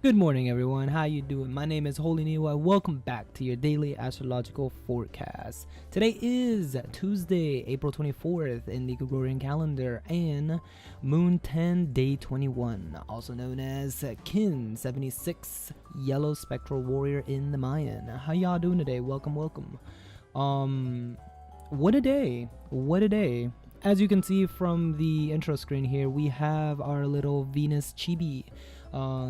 Good morning, everyone. How you doing? My name is HolyNiwa. Welcome back to your daily astrological forecast. Today is Tuesday, April 24th in the Gregorian calendar, and Moon 10, Day 21, also known as Kin 76, Yellow Spectral Warrior in the Mayan. How y'all doing today? Welcome, welcome. What a day! What a day! As you can see from the intro screen here, we have our little Venus chibi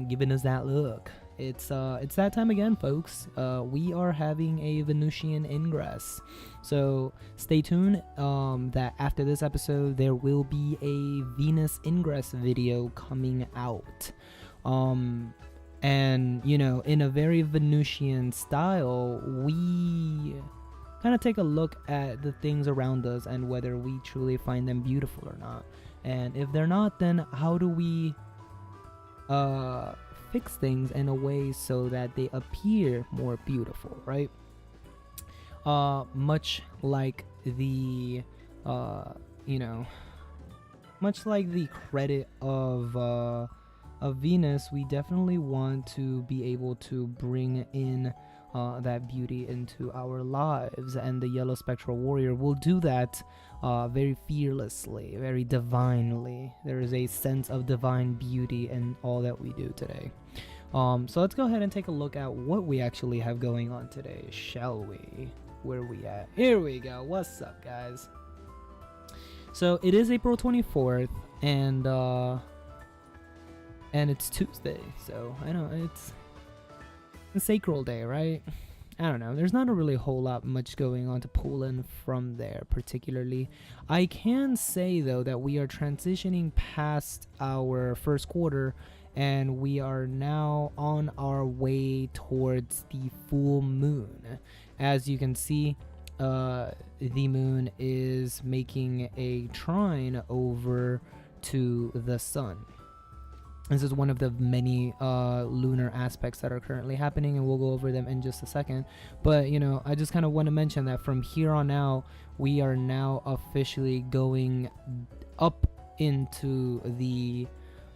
giving us that look. It's that time again, folks. We are having a Venusian ingress, so stay tuned. That after this episode, there will be a Venus ingress video coming out. And you know, in a very Venusian style, we kind of take a look at the things around us and whether we truly find them beautiful or not. And if they're not, then how do we fix things in a way so that they appear more beautiful, right? Much like the much like the credit of Venus, we definitely want to be able to bring in that beauty into our lives, and the Yellow Spectral Warrior will do that very fearlessly, very divinely. There is a sense of divine beauty in all that we do today. So let's go ahead and take a look at what we actually have going on today, shall we? Where are we at? Here we go. What's up, guys? So it is April 24th, and it's Tuesday, so I know it's a sacral day, right? I don't know. There's not a really whole lot much going on to pull in from there particularly. I can say though that we are transitioning past our first quarter and we are now on our way towards the full moon. As you can see, the moon is making a trine over to the sun. This is one of the many lunar aspects that are currently happening, and we'll go over them in just a second. But you know, I just kind of want to mention that from here on out, we are now officially going up into the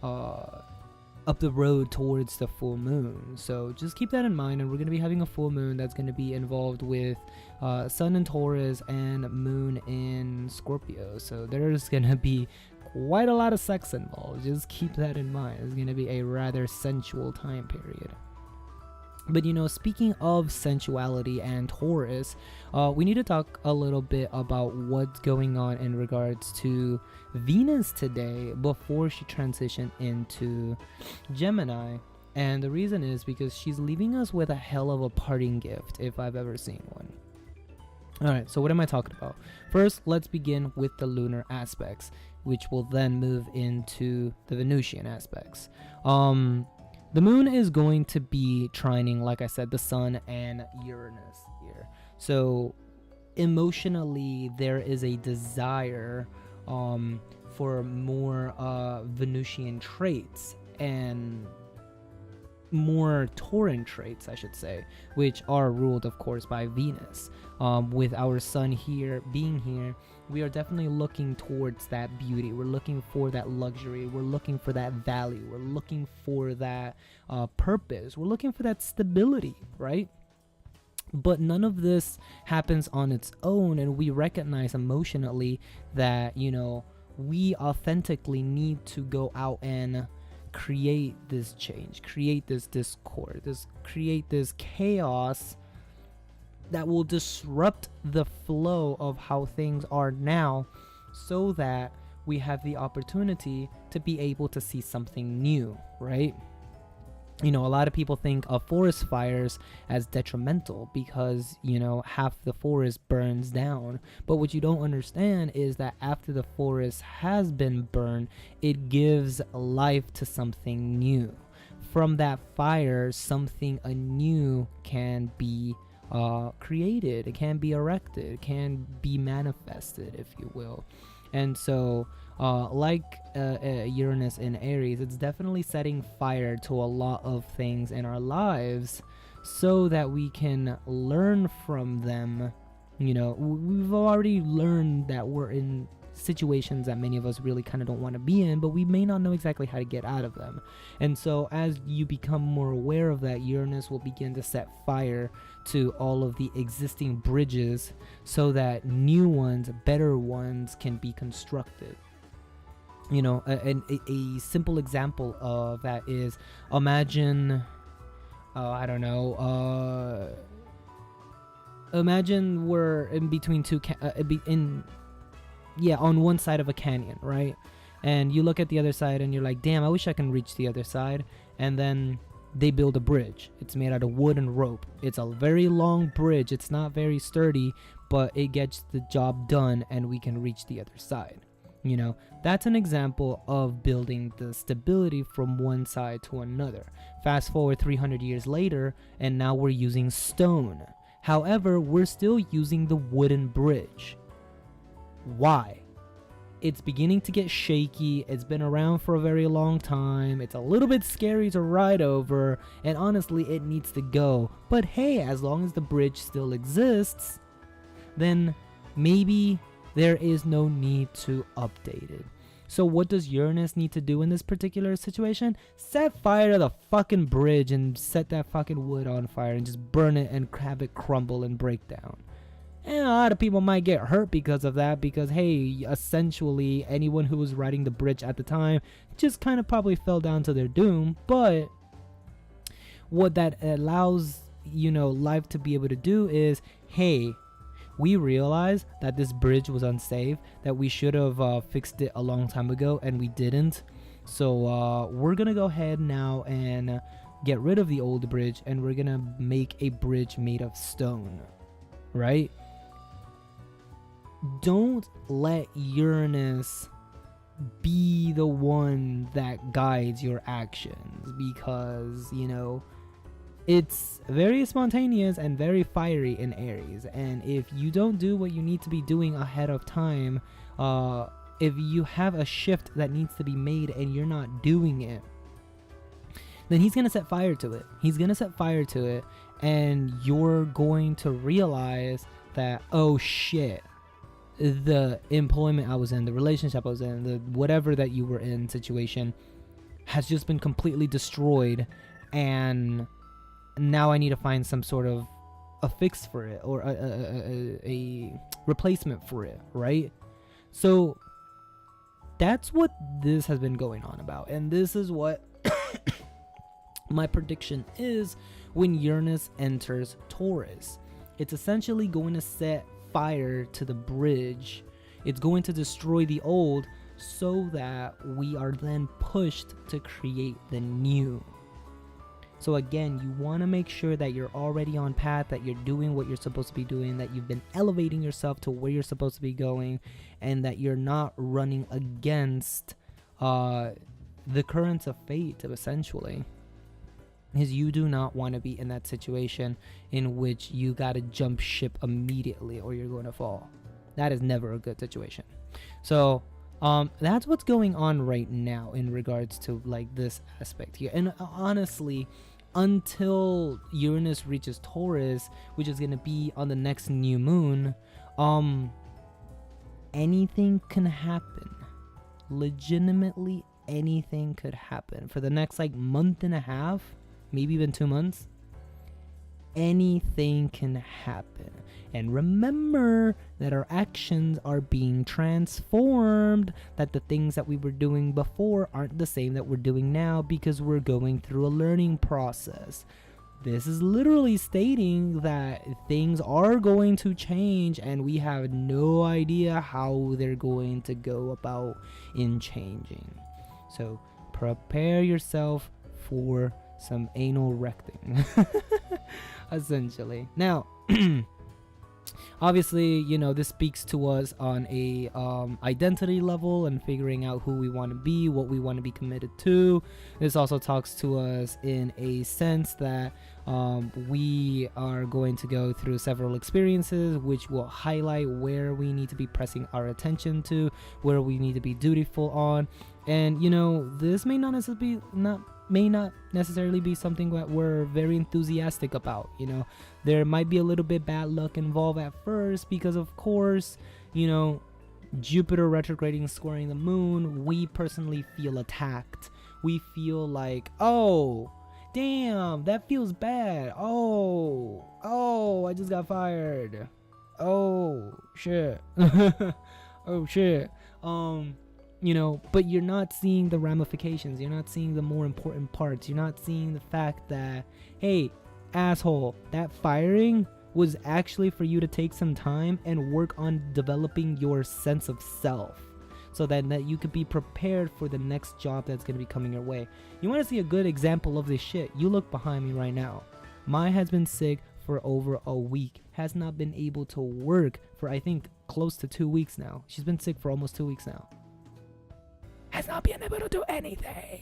up the road towards the full moon. So just keep that in mind, and we're going to be having a full moon that's going to be involved with sun in Taurus and moon in Scorpio. So there's going to be quite a lot of sex involved. Just keep that in mind. It's going to be a rather sensual time period. But you know, speaking of sensuality and Taurus, we need to talk a little bit about what's going on in regards to Venus today before she transitioned into Gemini. And the reason is because she's leaving us with a hell of a parting gift, if I've ever seen one. Alright, so what am I talking about? First, let's begin with the lunar aspects, which will then move into the Venusian aspects. The moon is going to be trining, like I said, the sun and Uranus here. So emotionally, there is a desire for more Venusian traits and more Tauran traits, I should say, which are ruled, of course, by Venus. With our sun here being here, we are definitely looking towards that beauty. We're looking for that luxury. We're looking for that value. We're looking for that purpose. We're looking for that stability, right? But none of this happens on its own, and we recognize emotionally that, you know, we authentically need to go out and create this change, create this discord, create this chaos that will disrupt the flow of how things are now, so that we have the opportunity to be able to see something new, right? You know, a lot of people think of forest fires as detrimental because, you know, half the forest burns down. But what you don't understand is that after the forest has been burned, it gives life to something new. From that fire, something anew can be created, it can be erected, it can be manifested, if you will. And so like Uranus in Aries, it's definitely setting fire to a lot of things in our lives so that we can learn from them. You know, we've already learned that we're in situations that many of us really kind of don't want to be in, but we may not know exactly how to get out of them. And so as you become more aware of that, Uranus will begin to set fire to all of the existing bridges so that new ones, better ones, can be constructed. You know, a simple example of that is, imagine I don't know, imagine we're in between two on one side of a canyon, right? And you look at the other side and you're like, damn, I wish I can reach the other side. And then they build a bridge. It's made out of wood and rope. It's a very long bridge. It's not very sturdy, but it gets the job done and we can reach the other side. You know, that's an example of building the stability from one side to another. Fast forward 300 years later, and now we're using stone. However, we're still using the wooden bridge. Why? It's beginning to get shaky. It's been around for a very long time. It's a little bit scary to ride over, and honestly, it needs to go. But hey, as long as the bridge still exists, then maybe there is no need to update it. So what does Uranus need to do in this particular situation? Set fire to the fucking bridge and set that fucking wood on fire and just burn it and have it crumble and break down. And a lot of people might get hurt because of that, because hey, essentially anyone who was riding the bridge at the time just kind of probably fell down to their doom. But what that allows, you know, life to be able to do is, hey, we realize that this bridge was unsafe, that we should have fixed it a long time ago, and we didn't. So we're gonna go ahead now and get rid of the old bridge, and we're gonna make a bridge made of stone, right? Don't let Uranus be the one that guides your actions, because, you know, it's very spontaneous and very fiery in Aries, and if you don't do what you need to be doing ahead of time, if you have a shift that needs to be made and you're not doing it, then he's gonna set fire to it. He's gonna set fire to it, and you're going to realize that, oh shit, the employment I was in, the relationship I was in, the whatever that you were in situation has just been completely destroyed, and now I need to find some sort of a fix for it, or a replacement for it, right? So that's what this has been going on about, and this is what my prediction is when Uranus enters Taurus. It's essentially going to set fire to the bridge. It's going to destroy the old so that we are then pushed to create the new. So again, you want to make sure that you're already on path, that you're doing what you're supposed to be doing, that you've been elevating yourself to where you're supposed to be going, and that you're not running against the currents of fate, essentially. Because you do not want to be in that situation in which you got to jump ship immediately or you're going to fall. That is never a good situation. So that's what's going on right now in regards to like this aspect here. And honestly, until Uranus reaches Taurus, which is going to be on the next new moon, anything can happen. Legitimately anything could happen for the next like month and a half, maybe even 2 months. Anything can happen. And remember that our actions are being transformed, that the things that we were doing before aren't the same that we're doing now, because we're going through a learning process. This is literally stating that things are going to change, and we have no idea how they're going to go about in changing. So prepare yourself for some anal recting. Essentially. Now obviously, you know, this speaks to us on a identity level and figuring out who we want to be, what we want to be committed to. This also talks to us in a sense that we are going to go through several experiences which will highlight where we need to be pressing our attention to, where we need to be dutiful on. And you know, this may not necessarily be something that we're very enthusiastic about. You know, there might be a little bit bad luck involved at first, because of course, you know, Jupiter retrograding, squaring the moon, we personally feel attacked. We feel like, oh, damn, that feels bad. Oh, I just got fired. Oh, shit. Oh, shit. You know, but you're not seeing the ramifications. You're not seeing the more important parts. You're not seeing the fact that, hey, asshole, that firing was actually for you to take some time and work on developing your sense of self, so that you could be prepared for the next job that's going to be coming your way. You want to see a good example of this shit? You look behind me right now. Mai has been sick for over a week, has not been able to work for, I think, close to 2 weeks now. She's been sick for almost 2 weeks now. Has not been able to do anything.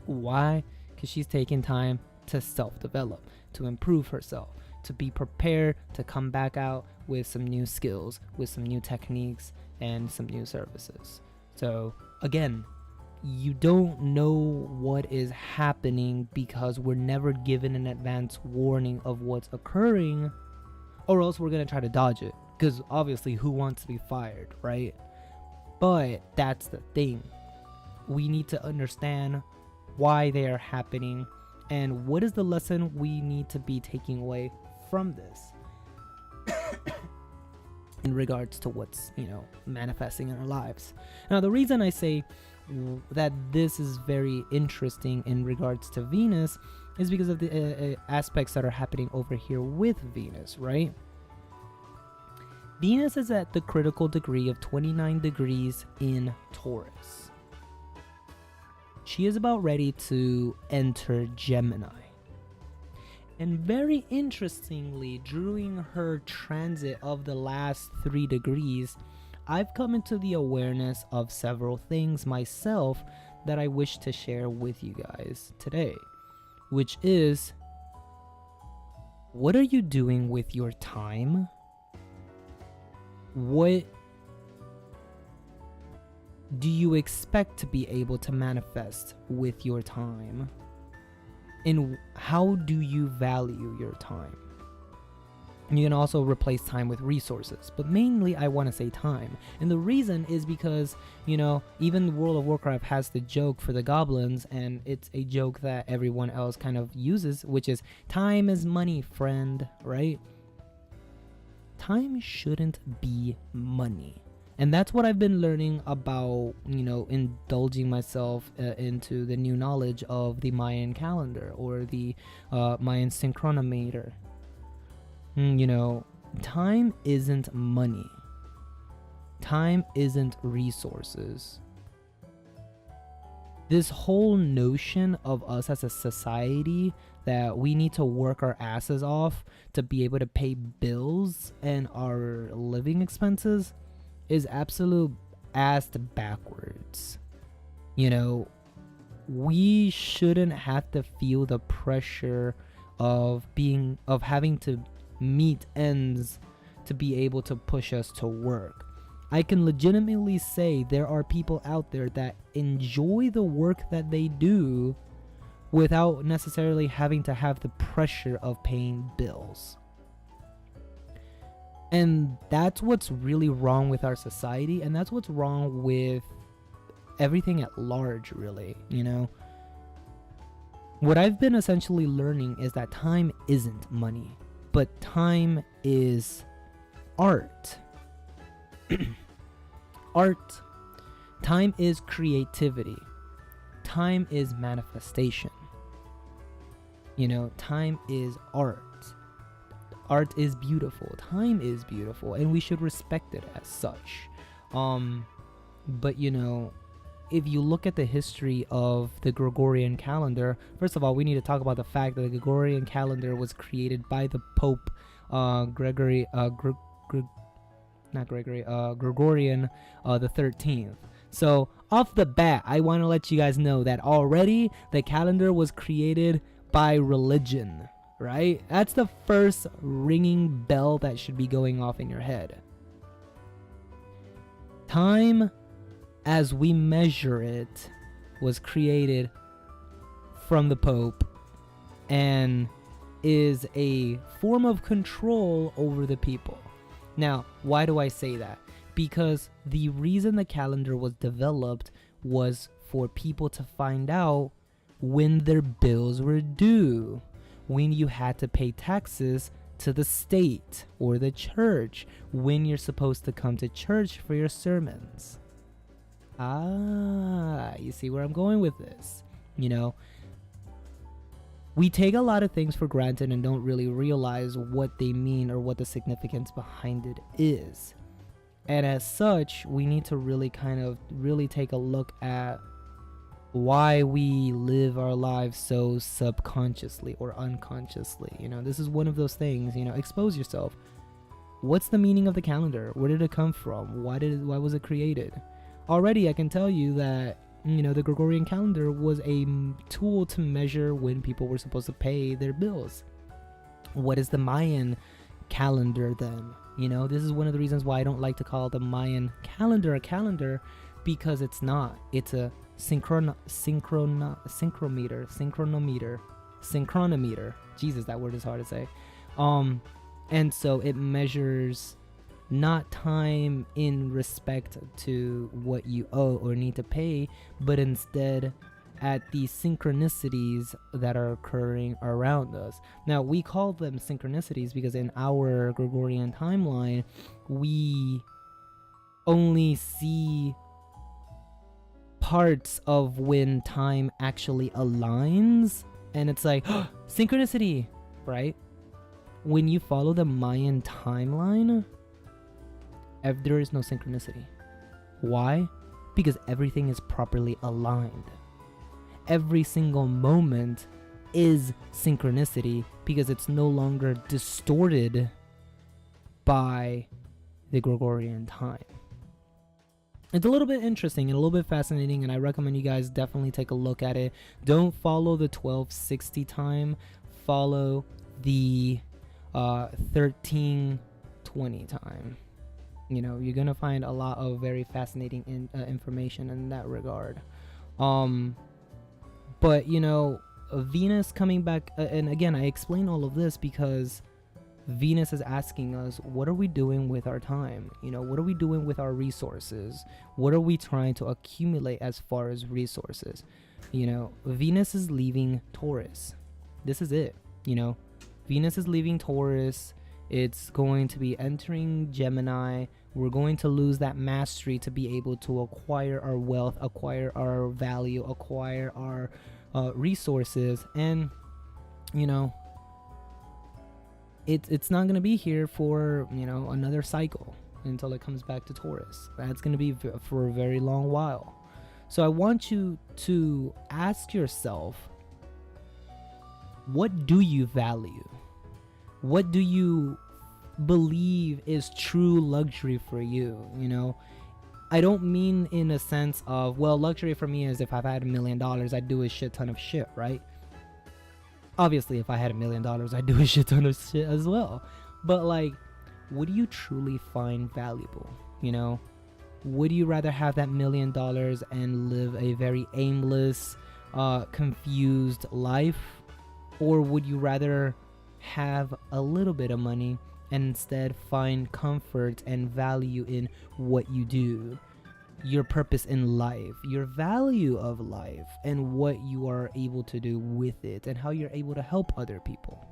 Why? Because she's taking time to self-develop, to improve herself, to be prepared to come back out with some new skills, with some new techniques, and some new services. So again, you don't know what is happening because we're never given an advance warning of what's occurring, or else we're gonna try to dodge it, because obviously who wants to be fired, right? But that's the thing. We need to understand why they are happening and what is the lesson we need to be taking away from this in regards to what's, you know, manifesting in our lives. Now, the reason I say that this is very interesting in regards to Venus is because of the aspects that are happening over here with Venus, right? Venus is at the critical degree of 29 degrees in Taurus. She is about ready to enter Gemini. And very interestingly, during her transit of the last 3 degrees, I've come into the awareness of several things myself that I wish to share with you guys today, which is, what are you doing with your time? What do you expect to be able to manifest with your time? And how do you value your time? And you can also replace time with resources, but mainly I want to say time. And the reason is because, you know, even World of Warcraft has the joke for the goblins, and it's a joke that everyone else kind of uses, which is time is money, friend, right? Time shouldn't be money. And that's what I've been learning about, you know, indulging myself into the new knowledge of the Mayan calendar, or the Mayan synchronometer. You know, time isn't money. Time isn't resources. This whole notion of us as a society that we need to work our asses off to be able to pay bills and our living expenses is absolute ass backwards. You know, we shouldn't have to feel the pressure of having to meet ends to be able to push us to work. I can legitimately say there are people out there that enjoy the work that they do without necessarily having to have the pressure of paying bills. And that's what's really wrong with our society, and that's what's wrong with everything at large, really, you know? What I've been essentially learning is that time isn't money, but time is art. Art. Time is creativity. Time is manifestation. You know, time is art. Art is beautiful. Time is beautiful, and we should respect it as such. But you know, if you look at the history of the Gregorian calendar, first of all, we need to talk about the fact that the Gregorian calendar was created by the Pope Gregorian the 13th. So off the bat, I want to let you guys know that already the calendar was created by religion, right? That's the first ringing bell that should be going off in your head. Time, as we measure it, was created from the Pope and is a form of control over the people. Now, why do I say that? Because the reason the calendar was developed was for people to find out when their bills were due, when you had to pay taxes to the state or the church, when you're supposed to come to church for your sermons. You see where I'm going with this? You know, we take a lot of things for granted and don't really realize what they mean or what the significance behind it is. And as such, we need to really take a look at why we live our lives so subconsciously or unconsciously. You know, this is one of those things, you know, expose yourself. What's the meaning of the calendar? Where did it come from? Why was it created? Already I can tell you that, you know, the Gregorian calendar was a tool to measure when people were supposed to pay their bills. What is the Mayan calendar then? You know, this is one of the reasons why I don't like to call the Mayan calendar a calendar, because it's not. It's a synchronometer. Jesus, that word is hard to say. And so it measures not time in respect to what you owe or need to pay, but instead at the synchronicities that are occurring around us. Now, we call them synchronicities because in our Gregorian timeline, we only see parts of when time actually aligns, and it's like synchronicity, right? When you follow the Mayan timeline, there is no synchronicity. Why? Because everything is properly aligned. Every single moment is synchronicity because it's no longer distorted by the Gregorian time. It's a little bit interesting and a little bit fascinating, and I recommend you guys definitely take a look at it. Don't follow the 1260 time. Follow the 1320 time. You know, you're gonna find a lot of very fascinating information in that regard. But you know, Venus coming back, and again, I explain all of this because Venus is asking us, what are we doing with our time? You know, what are we doing with our resources? What are we trying to accumulate as far as resources? You know, Venus is leaving Taurus. This is it. You know, Venus is leaving Taurus. It's going to be entering Gemini. We're going to lose that mastery to be able to acquire our wealth, acquire our value, acquire our resources. And, you know, it's not going to be here for, you know, another cycle until it comes back to Taurus. That's going to be for a very long while. So I want you to ask yourself, what do you value? What do you believe is true luxury for you? You know, I don't mean in a sense of, well, luxury for me is if I've had $1 million, I'd do a shit ton of shit, right? Obviously, if I had $1 million, I'd do a shit ton of shit as well. But like, what do you truly find valuable? You know, would you rather have that $1 million and live a very aimless, confused life? Or would you rather have a little bit of money and instead find comfort and value in what you do, your purpose in life, your value of life, and what you are able to do with it, and how you're able to help other people,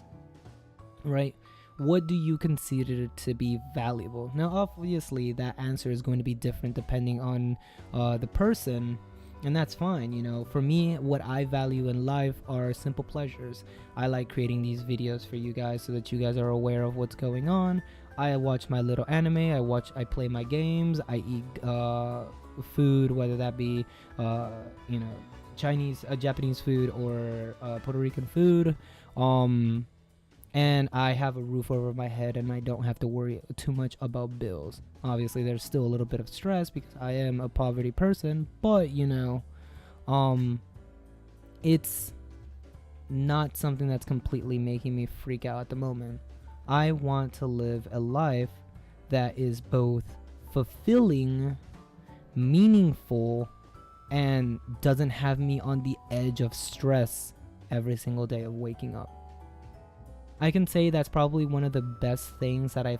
right? What do you consider to be valuable? Now, obviously, that answer is going to be different depending on the person, and that's fine. You know, for me, what I value in life are simple pleasures. I like creating these videos for you guys so that you guys are aware of what's going on. I watch my little anime, I play my games, I eat food, whether that be you know, Japanese food or Puerto Rican food, and I have a roof over my head and I don't have to worry too much about bills. Obviously, there's still a little bit of stress because I am a poverty person, but you know, it's not something that's completely making me freak out at the moment. I want to live a life that is both fulfilling, meaningful, and doesn't have me on the edge of stress every single day of waking up. I can say that's probably one of the best things that I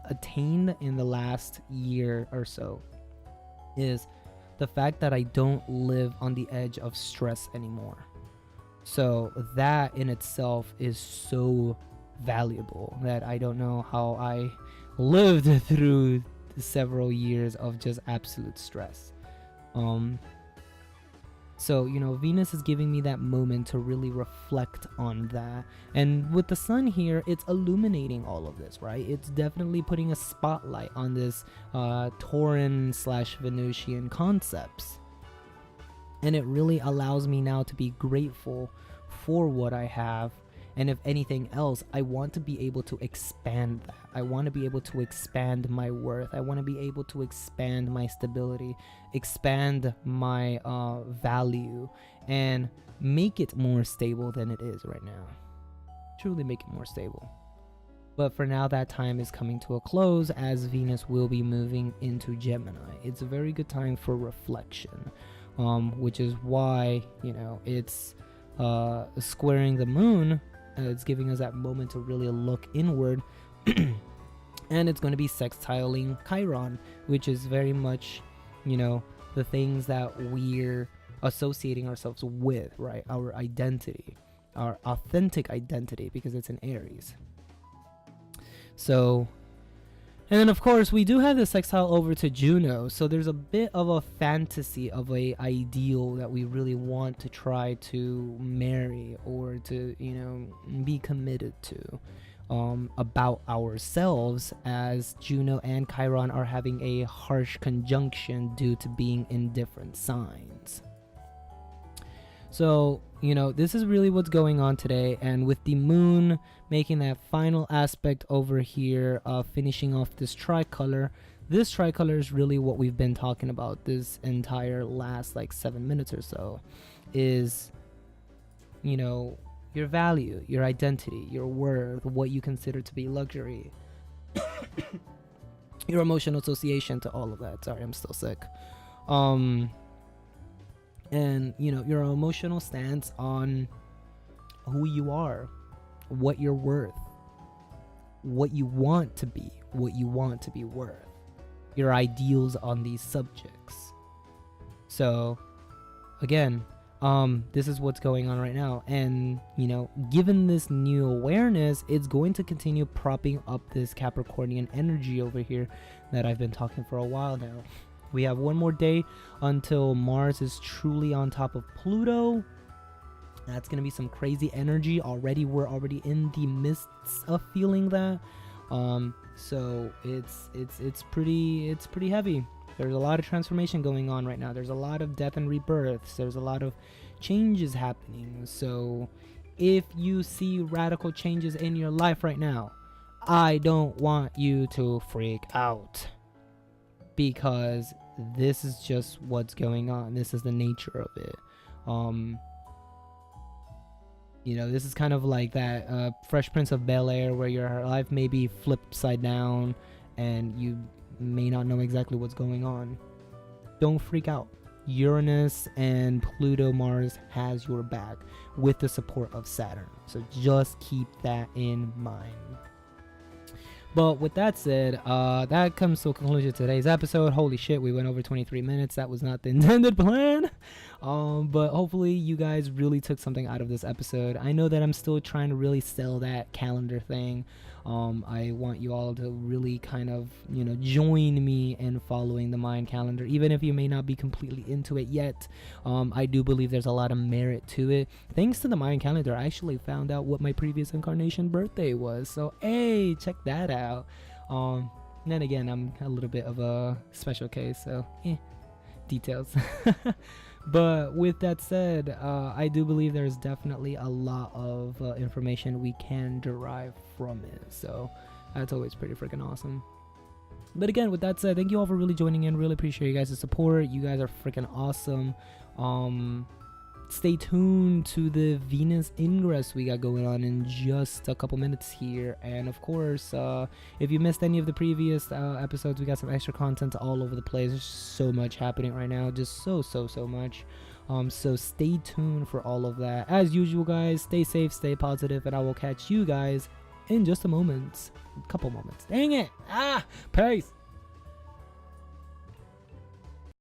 attained in the last year or so is the fact that I don't live on the edge of stress anymore. So that in itself is so valuable that I don't know how I lived through several years of just absolute stress. So, you know, Venus is giving me that moment to really reflect on that. And with the sun here, it's illuminating all of this, right? It's definitely putting a spotlight on this Tauran/Venusian concepts. And it really allows me now to be grateful for what I have. And if anything else, I want to be able to expand that. I want to be able to expand my worth. I want to be able to expand my stability, expand my value, and make it more stable than it is right now. Truly make it more stable. But for now, that time is coming to a close as Venus will be moving into Gemini. It's a very good time for reflection, which is why, you know, it's squaring the moon. It's giving us that moment to really look inward. And it's going to be sextiling Chiron, which is very much, you know, the things that we're associating ourselves with, right? Our identity, our authentic identity, because it's in Aries. So, and then of course we do have the sextile over to Juno, so there's a bit of a fantasy of a ideal that we really want to try to marry or to, you know, be committed to, about ourselves, as Juno and Chiron are having a harsh conjunction due to being in different signs. So, you know, this is really what's going on today. And with the moon making that final aspect over here, finishing off this tricolor is really what we've been talking about this entire last like 7 minutes or so, is, you know, your value, your identity, your worth, what you consider to be luxury, your emotional association to all of that. Sorry, I'm still sick. And, you know, your emotional stance on who you are, what you're worth, what you want to be, what you want to be worth, your ideals on these subjects. So, again, this is what's going on right now. And, you know, given this new awareness, it's going to continue propping up this Capricornian energy over here that I've been talking for a while now. We have one more day until Mars is truly on top of Pluto. That's going to be some crazy energy. We're already in the midst of feeling that. So it's pretty heavy. There's a lot of transformation going on right now. There's a lot of death and rebirths. There's a lot of changes happening. So if you see radical changes in your life right now, I don't want you to freak out, because this is just what's going on. This is the nature of it. You know, this is kind of like that Fresh Prince of Bel-Air, where your life may be flipped upside down and you may not know exactly what's going on. Don't freak out. Uranus and Pluto Mars has your back with the support of Saturn. So just keep that in mind. But with that said, that comes to a conclusion of today's episode. Holy shit, we went over 23 minutes. That was not the intended plan. But hopefully you guys really took something out of this episode. I know that I'm still trying to really sell that calendar thing. I want you all to really kind of, you know, join me in following the Mayan calendar, even if you may not be completely into it yet. I do believe there's a lot of merit to it. Thanks to the Mayan calendar, I actually found out what my previous incarnation birthday was. So, hey, check that out. And then again, I'm a little bit of a special case, so details. But with that said, I do believe there's definitely a lot of information we can derive from it. So that's always pretty freaking awesome. But again, with that said, thank you all for really joining in. Really appreciate you guys' support. You guys are freaking awesome. Stay tuned to the Venus ingress we got going on in just a couple minutes here. And of course, if you missed any of the previous episodes, we got some extra content all over the place. There's so much happening right now, just so much. So stay tuned for all of that. As usual, guys, stay safe, stay positive, and I will catch you guys in just a moment. A couple moments. Dang it. Peace.